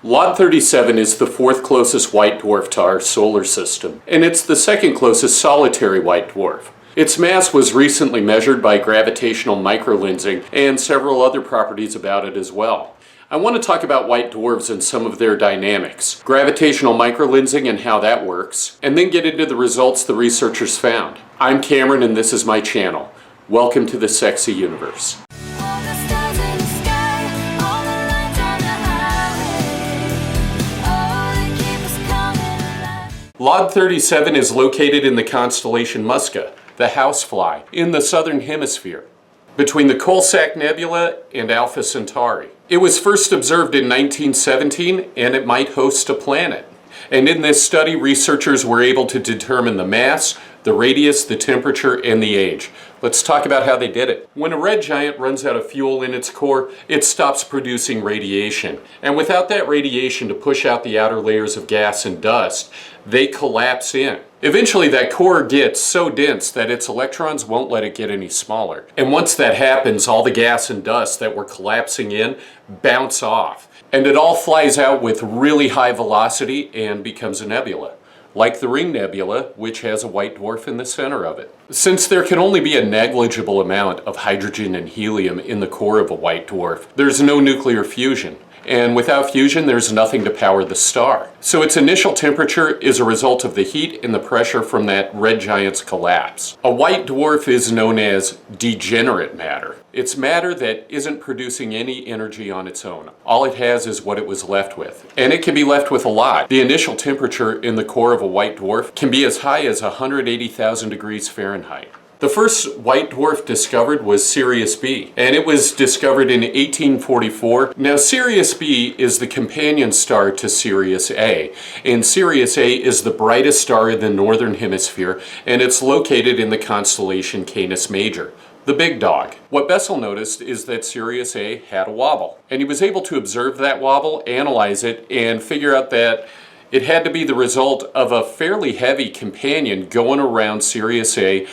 LAWD 37 is the fourth closest white dwarf to our solar system, and it's the second closest solitary white dwarf. Its mass was recently measured by gravitational microlensing and several other properties about it as well. I want to talk about white dwarfs and some of their dynamics, gravitational microlensing and how that works, and then get into the results the researchers found. I'm Cameron and this is my channel. Welcome to the sexy universe. LAWD 37 is located in the constellation Musca, the housefly, in the southern hemisphere, between the Coalsack Nebula and Alpha Centauri. It was first observed in 1917 and it might host a planet. And in this study, researchers were able to determine the mass, the radius, the temperature, and the age. Let's talk about how they did it. When a red giant runs out of fuel in its core, it stops producing radiation. And without that radiation to push out the outer layers of gas and dust, they collapse in. Eventually that core gets so dense that its electrons won't let it get any smaller. And once that happens, all the gas and dust that were collapsing in bounce off. And it all flies out with really high velocity and becomes a nebula, like the Ring Nebula, which has a white dwarf in the center of it. Since there can only be a negligible amount of hydrogen and helium in the core of a white dwarf, there's no nuclear fusion. And without fusion, there's nothing to power the star. So its initial temperature is a result of the heat and the pressure from that red giant's collapse. A white dwarf is known as degenerate matter. It's matter that isn't producing any energy on its own. All it has is what it was left with. And it can be left with a lot. The initial temperature in the core of a white dwarf can be as high as 180,000 degrees Fahrenheit. The first white dwarf discovered was Sirius B, and it was discovered in 1844. Now Sirius B is the companion star to Sirius A, and Sirius A is the brightest star in the northern hemisphere, and it's located in the constellation Canis Major, the big dog. What Bessel noticed is that Sirius A had a wobble, and he was able to observe that wobble, analyze it, and figure out that it had to be the result of a fairly heavy companion going around Sirius A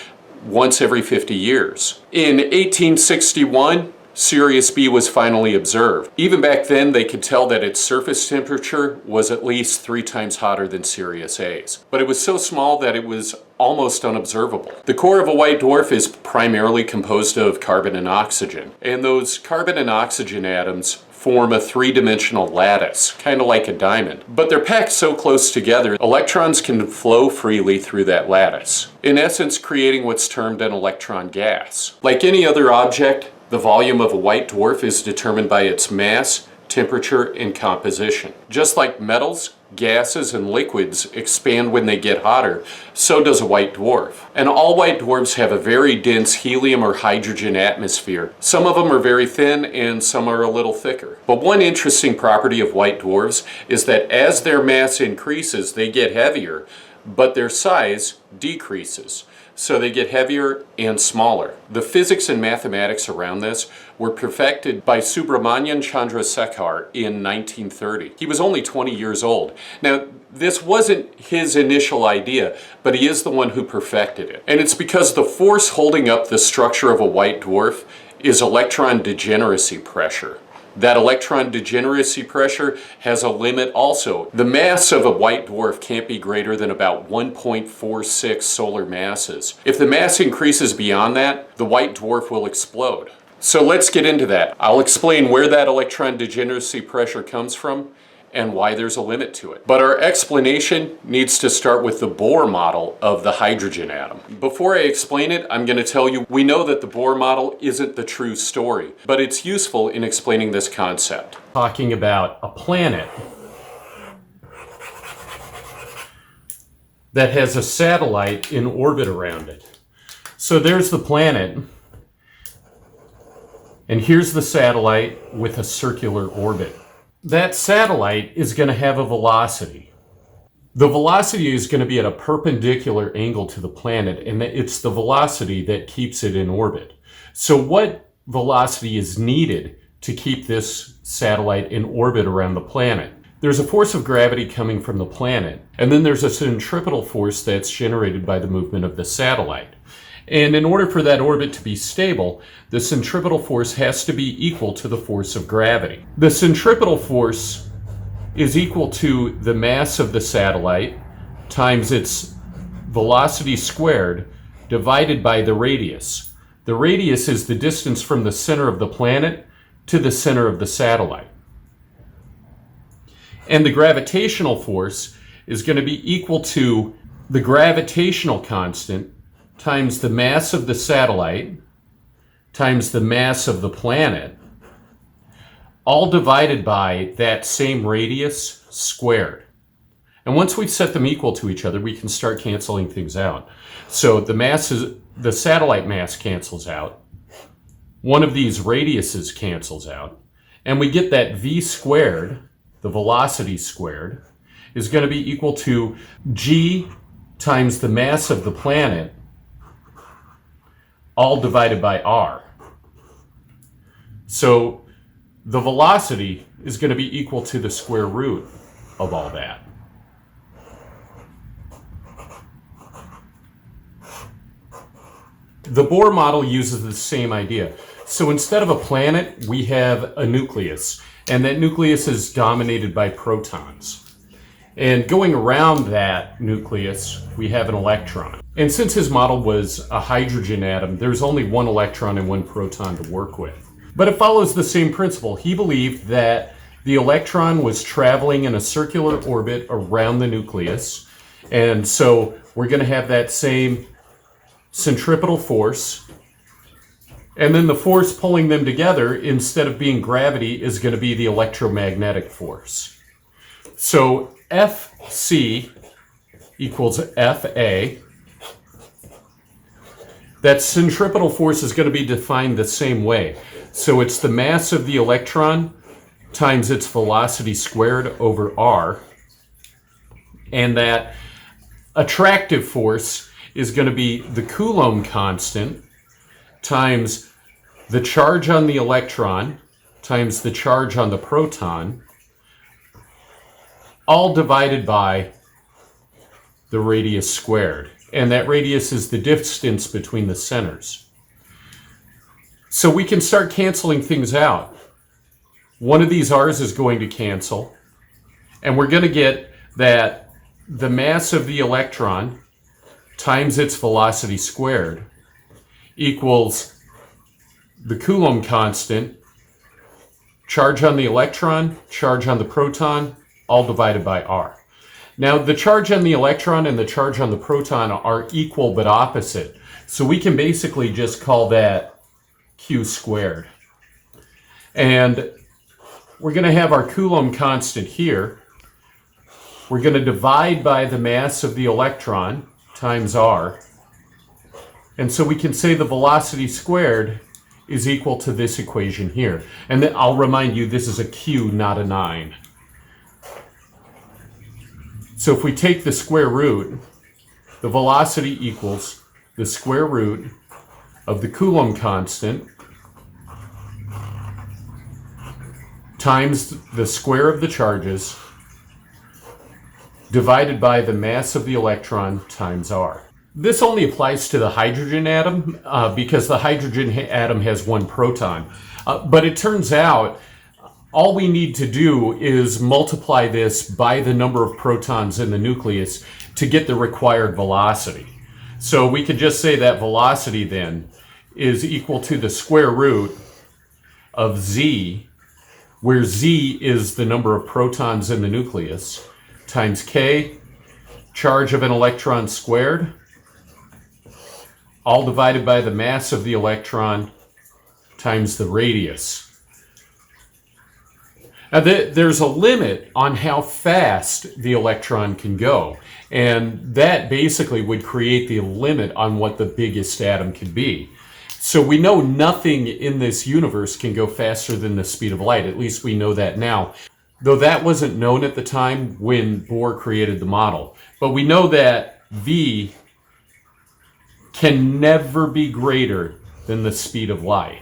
once every 50 years. In 1861, Sirius B was finally observed. Even back then, they could tell that its surface temperature was at least 3 times hotter than Sirius A's. But it was so small that it was almost unobservable. The core of a white dwarf is primarily composed of carbon and oxygen. And those carbon and oxygen atoms form a 3-dimensional lattice, kind of like a diamond. But they're packed so close together, electrons can flow freely through that lattice, in essence creating what's termed an electron gas. Like any other object, the volume of a white dwarf is determined by its mass, temperature, and composition. Just like metals, gases, and liquids expand when they get hotter, so does a white dwarf. And all white dwarfs have a very dense helium or hydrogen atmosphere. Some of them are very thin and some are a little thicker. But one interesting property of white dwarfs is that as their mass increases, they get heavier, but their size decreases. So they get heavier and smaller. The physics and mathematics around this were perfected by Subramanian Chandrasekhar in 1930. He was only 20 years old. Now, this wasn't his initial idea, but he is the one who perfected it. And it's because the force holding up the structure of a white dwarf is electron degeneracy pressure. That electron degeneracy pressure has a limit also. The mass of a white dwarf can't be greater than about 1.46 solar masses. If the mass increases beyond that, the white dwarf will explode. So let's get into that. I'll explain where that electron degeneracy pressure comes from and why there's a limit to it. But our explanation needs to start with the Bohr model of the hydrogen atom. Before I explain it, I'm going to tell you we know that the Bohr model isn't the true story, but it's useful in explaining this concept. Talking about a planet that has a satellite in orbit around it. So there's the planet, and here's the satellite with a circular orbit. That satellite is going to have a velocity. The velocity is going to be at a perpendicular angle to the planet, and it's the velocity that keeps it in orbit. So what velocity is needed to keep this satellite in orbit around the planet? There's a force of gravity coming from the planet, and then there's a centripetal force that's generated by the movement of the satellite. And in order for that orbit to be stable, the centripetal force has to be equal to the force of gravity. The centripetal force is equal to the mass of the satellite times its velocity squared divided by the radius. The radius is the distance from the center of the planet to the center of the satellite. And the gravitational force is going to be equal to the gravitational constant times the mass of the satellite times the mass of the planet, all divided by that same radius squared. And once we've set them equal to each other, we can start canceling things out. So the satellite mass cancels out. One of these radiuses cancels out. And we get that v squared, the velocity squared, is going to be equal to g times the mass of the planet, all divided by r. So the velocity is going to be equal to the square root of all that. The Bohr model uses the same idea. So instead of a planet, we have a nucleus, and that nucleus is dominated by protons. And going around that nucleus, we have an electron. And since his model was a hydrogen atom, there's only one electron and one proton to work with. But it follows the same principle. He believed that the electron was traveling in a circular orbit around the nucleus, and so we're going to have that same centripetal force, and then the force pulling them together, instead of being gravity, is going to be the electromagnetic force. So Fc equals Fa. That centripetal force is going to be defined the same way. So it's the mass of the electron times its velocity squared over r, and that attractive force is going to be the Coulomb constant times the charge on the electron times the charge on the proton, all divided by the radius squared. And that radius is the distance between the centers. So we can start canceling things out. One of these r's is going to cancel, and we're going to get that the mass of the electron times its velocity squared equals the Coulomb constant, charge on the electron, charge on the proton, all divided by r. Now, the charge on the electron and the charge on the proton are equal but opposite, so we can basically just call that q squared. And we're going to have our Coulomb constant here. We're going to divide by the mass of the electron times r. And so we can say the velocity squared is equal to this equation here. And then I'll remind you, this is a q, not a 9. So if we take the square root, the velocity equals the square root of the Coulomb constant times the square of the charges divided by the mass of the electron times r. This only applies to the hydrogen atom because the hydrogen atom has one proton. But it turns out all we need to do is multiply this by the number of protons in the nucleus to get the required velocity. So we could just say that velocity then is equal to the square root of z, where z is the number of protons in the nucleus, times k, charge of an electron squared, all divided by the mass of the electron times the radius. Now, there's a limit on how fast the electron can go, and that basically would create the limit on what the biggest atom can be. So we know nothing in this universe can go faster than the speed of light. At least we know that now, though that wasn't known at the time when Bohr created the model. But we know that v can never be greater than the speed of light.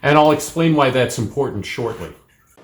And I'll explain why that's important shortly.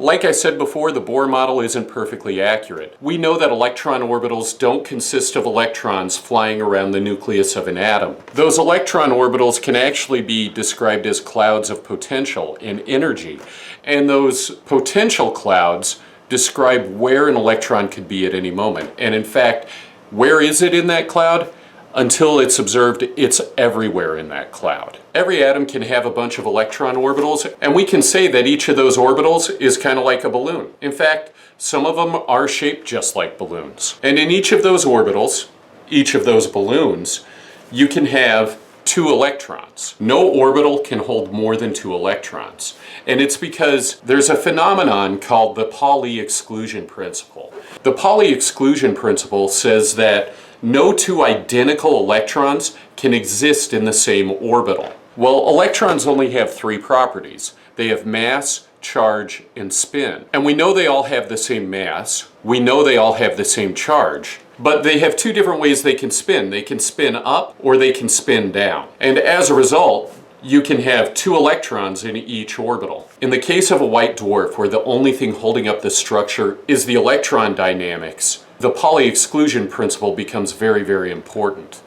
Like I said before, the Bohr model isn't perfectly accurate. We know that electron orbitals don't consist of electrons flying around the nucleus of an atom. Those electron orbitals can actually be described as clouds of potential and energy, and those potential clouds describe where an electron could be at any moment. And in fact, where is it in that cloud? Until it's observed, it's everywhere in that cloud. Every atom can have a bunch of electron orbitals, and we can say that each of those orbitals is kind of like a balloon. In fact, some of them are shaped just like balloons. And in each of those orbitals, each of those balloons, you can have 2 electrons. No orbital can hold more than 2 electrons. And it's because there's a phenomenon called the Pauli exclusion principle. The Pauli exclusion principle says that no 2 identical electrons can exist in the same orbital. Well, electrons only have 3 properties. They have mass, charge, and spin. And we know they all have the same mass. We know they all have the same charge. But they have 2 different ways they can spin. They can spin up or they can spin down. And as a result, you can have 2 electrons in each orbital. In the case of a white dwarf, where the only thing holding up the structure is the electron dynamics, the Pauli exclusion principle becomes very, very important.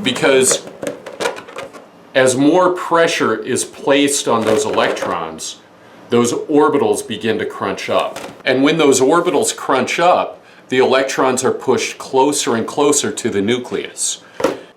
Because as more pressure is placed on those electrons, those orbitals begin to crunch up. And when those orbitals crunch up, the electrons are pushed closer and closer to the nucleus.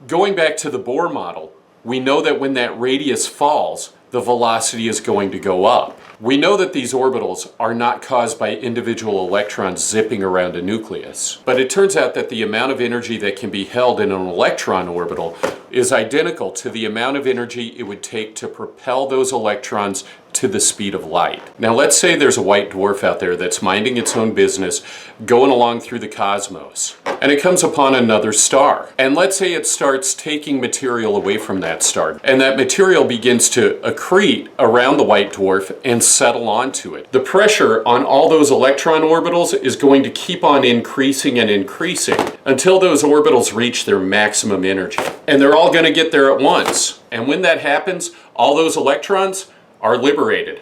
Going back to the Bohr model, we know that when that radius falls, the velocity is going to go up. We know that these orbitals are not caused by individual electrons zipping around a nucleus. But it turns out that the amount of energy that can be held in an electron orbital is identical to the amount of energy it would take to propel those electrons to the speed of light. Now let's say there's a white dwarf out there that's minding its own business, going along through the cosmos, and it comes upon another star. And let's say it starts taking material away from that star, and that material begins to accrete around the white dwarf and settle onto it. The pressure on all those electron orbitals is going to keep on increasing and increasing until those orbitals reach their maximum energy. And they're all going to get there at once. And when that happens, all those electrons are liberated.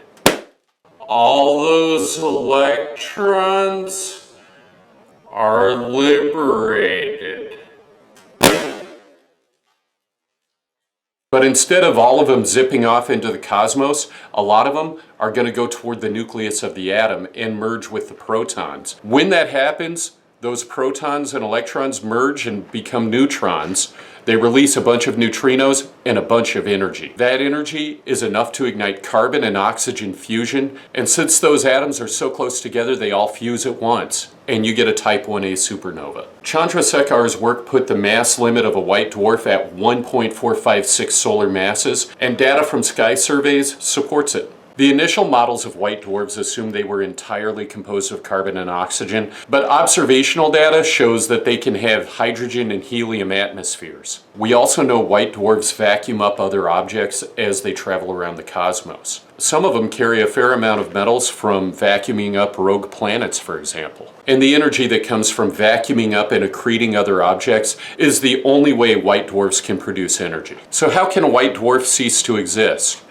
All those electrons are liberated. But instead of all of them zipping off into the cosmos, a lot of them are going to go toward the nucleus of the atom and merge with the protons. When that happens, those protons and electrons merge and become neutrons. They release a bunch of neutrinos and a bunch of energy. That energy is enough to ignite carbon and oxygen fusion, and since those atoms are so close together, they all fuse at once, and you get a type 1a supernova. Chandrasekhar's work put the mass limit of a white dwarf at 1.456 solar masses, and data from sky surveys supports it. The initial models of white dwarfs assumed they were entirely composed of carbon and oxygen, but observational data shows that they can have hydrogen and helium atmospheres. We also know white dwarfs vacuum up other objects as they travel around the cosmos. Some of them carry a fair amount of metals from vacuuming up rogue planets, for example. And the energy that comes from vacuuming up and accreting other objects is the only way white dwarfs can produce energy. So how can a white dwarf cease to exist?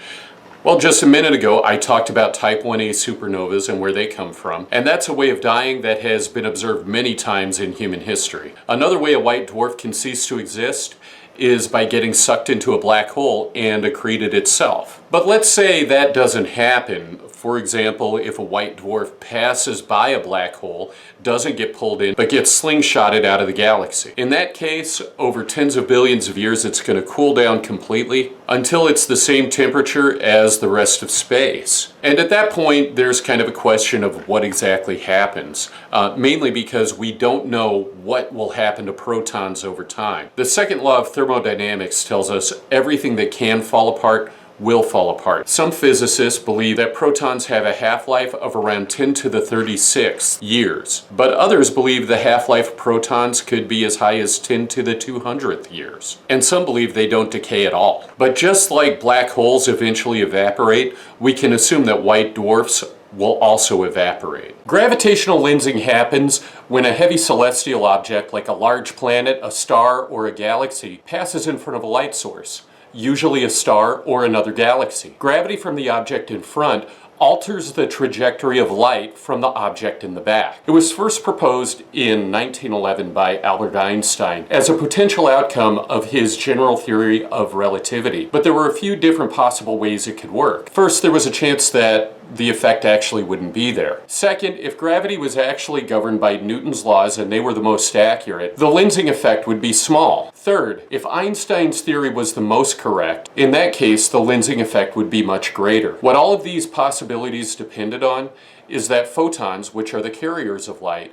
Well, just a minute ago, I talked about type 1a supernovas and where they come from, and that's a way of dying that has been observed many times in human history. Another way a white dwarf can cease to exist is by getting sucked into a black hole and accreted itself. But let's say that doesn't happen. For example, if a white dwarf passes by a black hole, doesn't get pulled in, but gets slingshotted out of the galaxy. In that case, over tens of billions of years, it's going to cool down completely until it's the same temperature as the rest of space. And at that point, there's kind of a question of what exactly happens, mainly because we don't know what will happen to protons over time. The second law of thermodynamics tells us everything that can fall apart will fall apart. Some physicists believe that protons have a half-life of around 10 to the 36 years, but others believe the half-life of protons could be as high as 10 to the 200th years. And some believe they don't decay at all. But just like black holes eventually evaporate, we can assume that white dwarfs will also evaporate. Gravitational lensing happens when a heavy celestial object like a large planet, a star, or a galaxy passes in front of a light source, usually a star or another galaxy. Gravity from the object in front alters the trajectory of light from the object in the back. It was first proposed in 1911 by Albert Einstein as a potential outcome of his general theory of relativity, but there were a few different possible ways it could work. First, there was a chance that the effect actually wouldn't be there. Second, if gravity was actually governed by Newton's laws and they were the most accurate, the lensing effect would be small. Third, if Einstein's theory was the most correct, in that case, the lensing effect would be much greater. What all of these possibilities depended on is that photons, which are the carriers of light,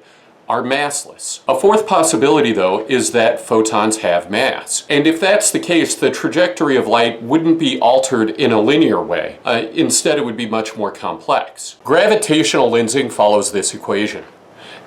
are massless. A fourth possibility, though, is that photons have mass. And if that's the case, the trajectory of light wouldn't be altered in a linear way. Instead, it would be much more complex. Gravitational lensing follows this equation.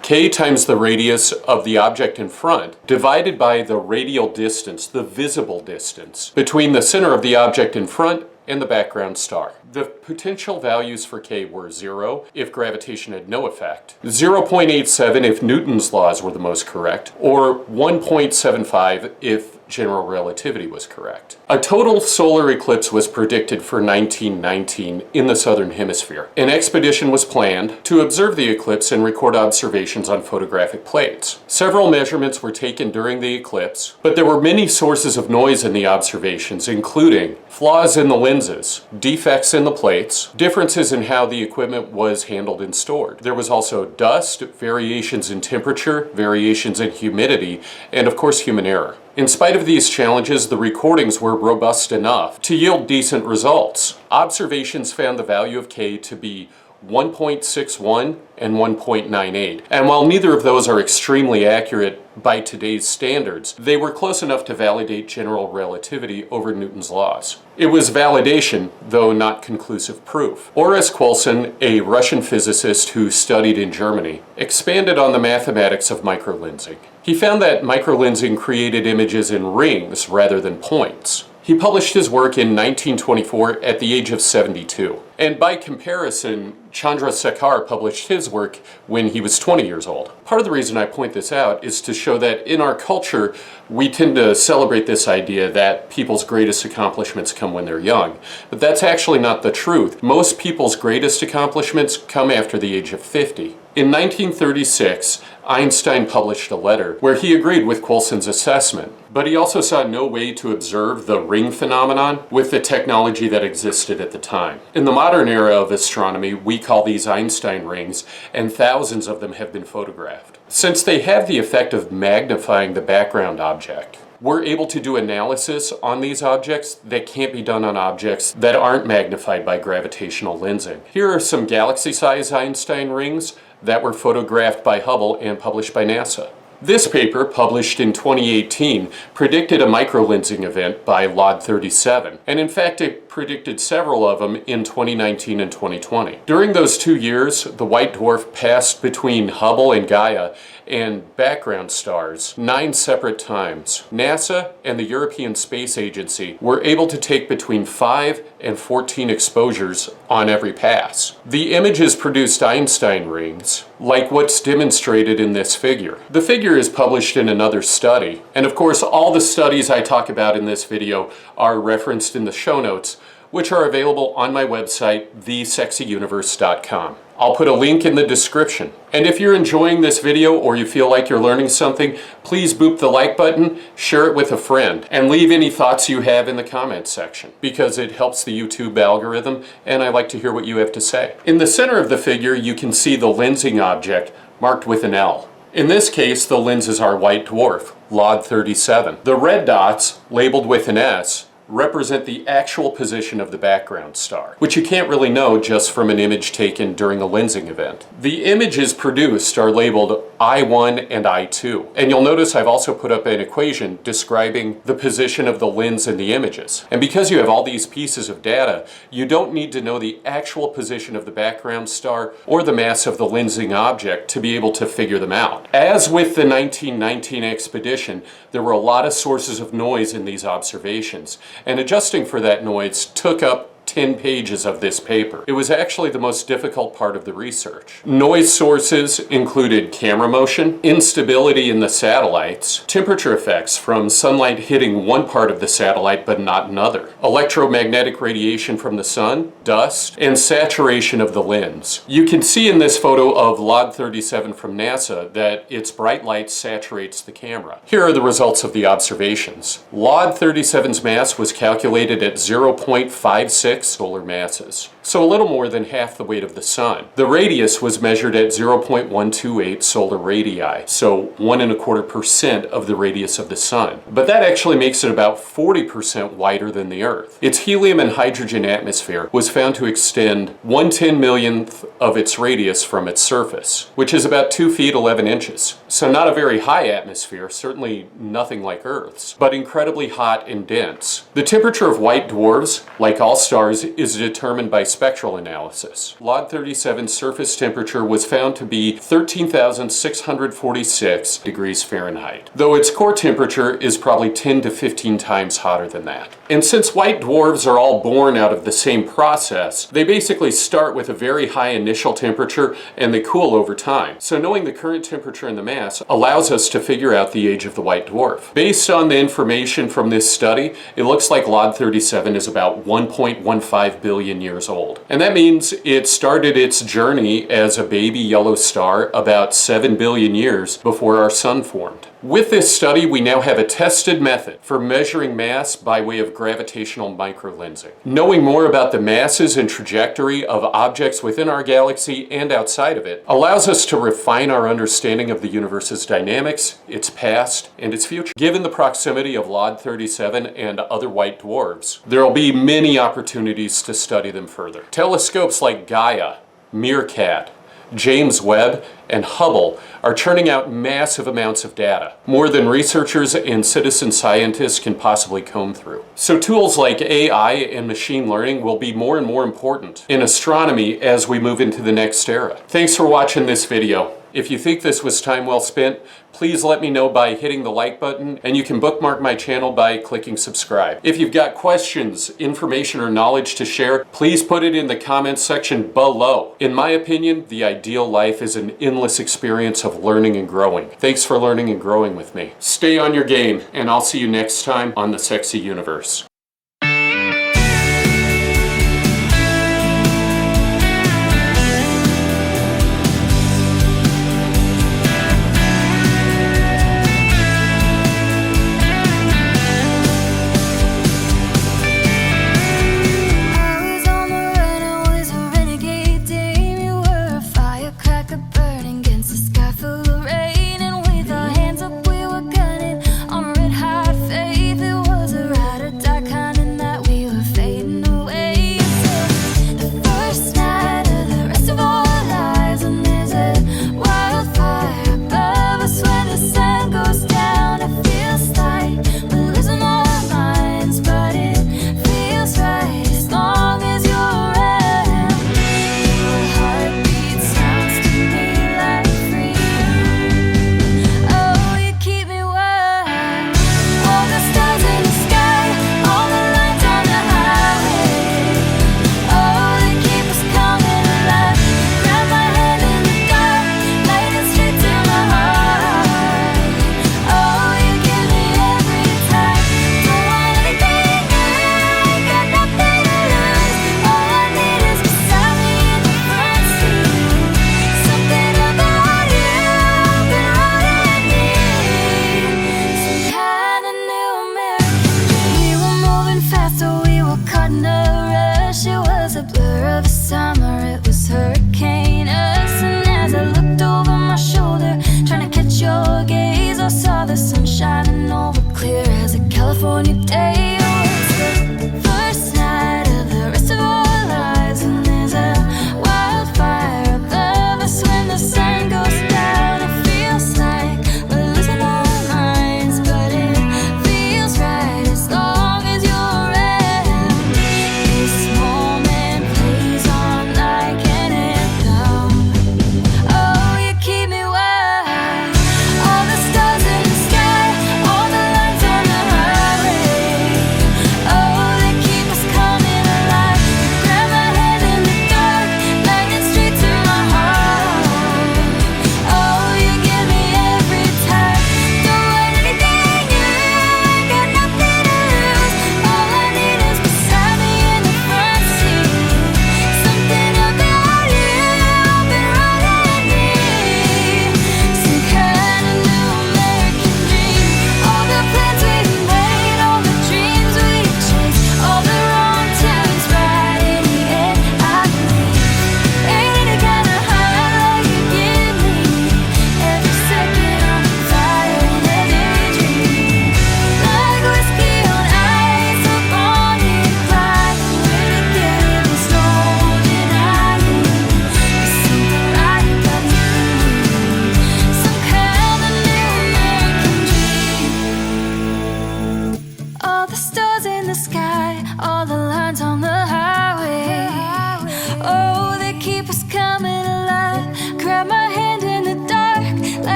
K times the radius of the object in front divided by the radial distance, the visible distance, between the center of the object in front and the background star. The potential values for K were 0 if gravitation had no effect, 0.87 if Newton's laws were the most correct, or 1.75 if general relativity was correct. A total solar eclipse was predicted for 1919 in the southern hemisphere. An expedition was planned to observe the eclipse and record observations on photographic plates. Several measurements were taken during the eclipse, but there were many sources of noise in the observations, including flaws in the lenses, defects in the plates, differences in how the equipment was handled and stored. There was also dust, variations in temperature, variations in humidity, and of course human error. In spite of these challenges, the recordings were robust enough to yield decent results. Observations found the value of K to be 1.61 and 1.98. And while neither of those are extremely accurate by today's standards, they were close enough to validate general relativity over Newton's laws. It was validation, though not conclusive proof. Boris Coulson, a Russian physicist who studied in Germany, expanded on the mathematics of microlensing. He found that microlensing created images in rings rather than points. He published his work in 1924 at the age of 72. And by comparison, Chandrasekhar published his work when he was 20 years old. Part of the reason I point this out is to show that in our culture, we tend to celebrate this idea that people's greatest accomplishments come when they're young. But that's actually not the truth. Most people's greatest accomplishments come after the age of 50. In 1936, Einstein published a letter where he agreed with Coulson's assessment, but he also saw no way to observe the ring phenomenon with the technology that existed at the time. In the modern era of astronomy, we call these Einstein Rings, and thousands of them have been photographed. Since they have the effect of magnifying the background object, we're able to do analysis on these objects that can't be done on objects that aren't magnified by gravitational lensing. Here are some galaxy-sized Einstein rings that were photographed by Hubble and published by NASA. This paper, published in 2018, predicted a microlensing event by LAWD 37, and in fact it predicted several of them in 2019 and 2020. During those 2 years, the White Dwarf passed between Hubble and Gaia and background stars 9 separate times. NASA and the European Space Agency were able to take between 5 and 14 exposures on every pass. The images produced Einstein rings, like what's demonstrated in this figure. The figure is published in another study, and of course all the studies I talk about in this video are referenced in the show notes, which are available on my website, thesexyuniverse.com. I'll put a link in the description. And if you're enjoying this video or you feel like you're learning something, please boop the like button, share it with a friend, and leave any thoughts you have in the comments section, because it helps the YouTube algorithm and I like to hear what you have to say. In the center of the figure, you can see the lensing object marked with an L. In this case, the lenses are White Dwarf, LAWD 37. The red dots, labeled with an S, represent the actual position of the background star, which you can't really know just from an image taken during a lensing event. The images produced are labeled I1 and I2, and you'll notice I've also put up an equation describing the position of the lens in the images. And because you have all these pieces of data, you don't need to know the actual position of the background star or the mass of the lensing object to be able to figure them out. As with the 1919 expedition, there were a lot of sources of noise in these observations, and adjusting for that noise took up 10 pages of this paper. It was actually the most difficult part of the research. Noise sources included camera motion, instability in the satellites, temperature effects from sunlight hitting one part of the satellite but not another, electromagnetic radiation from the sun, dust, and saturation of the lens. You can see in this photo of LAWD 37 from NASA that its bright light saturates the camera. Here are the results of the observations. LAWD 37's mass was calculated at 0.56 solar masses, so a little more than half the weight of the sun. The radius was measured at 0.128 solar radii, so 1.25% of the radius of the sun. But that actually makes it about 40% wider than the Earth. Its helium and hydrogen atmosphere was found to extend 1/10 millionth of its radius from its surface, which is about 2 feet 11 inches. So not a very high atmosphere, certainly nothing like Earth's, but incredibly hot and dense. The temperature of white dwarfs, like all stars, is determined by spectral analysis. LAWD 37's surface temperature was found to be 13,646 degrees Fahrenheit, though its core temperature is probably 10 to 15 times hotter than that. And since white dwarfs are all born out of the same process, they basically start with a very high initial temperature and they cool over time. So knowing the current temperature and the mass allows us to figure out the age of the white dwarf. Based on the information from this study, it looks like LAWD 37 is about 1.15 billion years old. And that means it started its journey as a baby yellow star about 7 billion years before our sun formed. With this study, we now have a tested method for measuring mass by way of gravitational microlensing. Knowing more about the masses and trajectory of objects within our galaxy and outside of it allows us to refine our understanding of the universe's dynamics, its past, and its future. Given the proximity of LAWD 37 and other white dwarfs, there will be many opportunities to study them further. Telescopes like Gaia, Meerkat, James Webb, and Hubble are churning out massive amounts of data, more than researchers and citizen scientists can possibly comb through. So tools like AI and machine learning will be more and more important in astronomy as we move into the next era. Thanks for watching this video. If you think this was time well spent, please let me know by hitting the like button, and you can bookmark my channel by clicking subscribe. If you've got questions, information, or knowledge to share, please put it in the comments section below. In my opinion, the ideal life is an endless experience of learning and growing. Thanks for learning and growing with me. Stay on your game, and I'll see you next time on The Sexy Universe.